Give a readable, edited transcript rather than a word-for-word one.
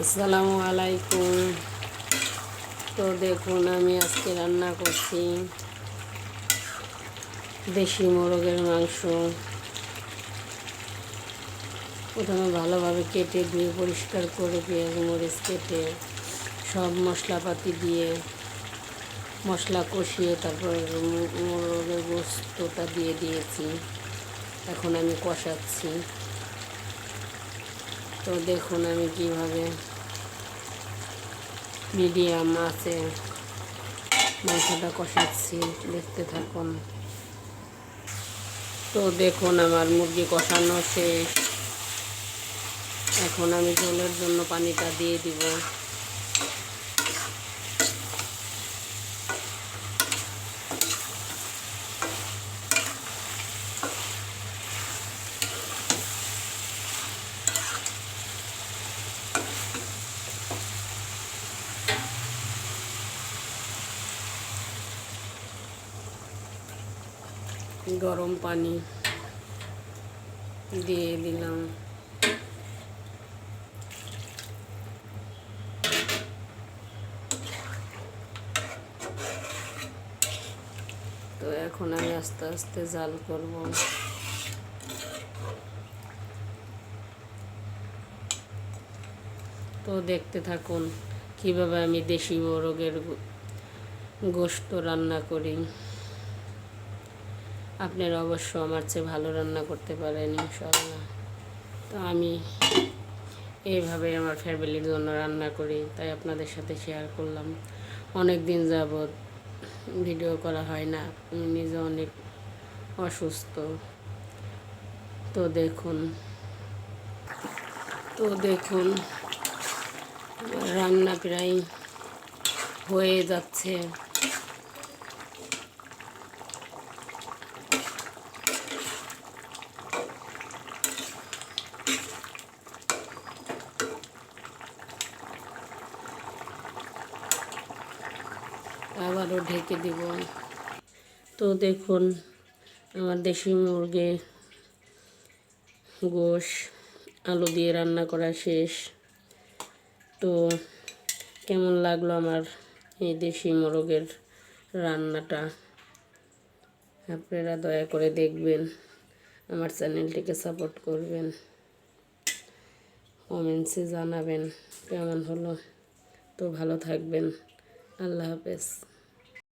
আসসালামু আলাইকুম। তো দেখুন আমি আজকে রান্না করছি দেশি মোরগের মাংস। প্রথমে ভালোভাবে কেটে ধুয়ে পরিষ্কার করে পেঁয়াজ মরিচ কেটে সব মশলাপাতি দিয়ে মশলা কষিয়ে তারপর মোরগের গোস্তটা দিয়ে দিয়েছি। এখন আমি কষাচ্ছি। তো দেখুন আমি কিভাবে মিডিয়াম আছে মাংসটা কষাচ্ছি, দেখতে থাকুন। তো দেখুন আমার মুরগি কষানো শেষ। এখন আমি ঝোলের জন্য পানিটা দিয়ে দিব। গরম পানি দিয়ে দিলাম। তো এখন আমি আস্তে আস্তে জাল করব। তো দেখতে থাকুন কিভাবে আমি দেশি মোরগের গোশত রান্না করি। আপনারা অবশ্য আমার চেয়ে ভালো রান্না করতে পারেন ইনশাআল্লাহ। তো আমি এইভাবে আমার ফ্যামিলির জন্য রান্না করি, তাই আপনাদের সাথে শেয়ার করলাম। অনেক দিন যাবৎ ভিডিও করা হয় না, আমি নিজে অনেক অসুস্থ। তো দেখুন রান্না প্রায় হয়ে যাচ্ছে। আবারও ঢেকে দিব। তো দেখুন আমার দেশি মুরগি গোশ আলু দিয়ে রান্না করা শেষ। তো কেমন লাগলো আমার এই দেশি মোরগের রান্নাটা, আপনারা দয়া করে দেখবেন, আমার চ্যানেলটিকে সাপোর্ট করবেন, কমেন্টসে জানাবেন কেমন হলো। তো ভালো থাকবেন। আল্লাহ হাফেজ।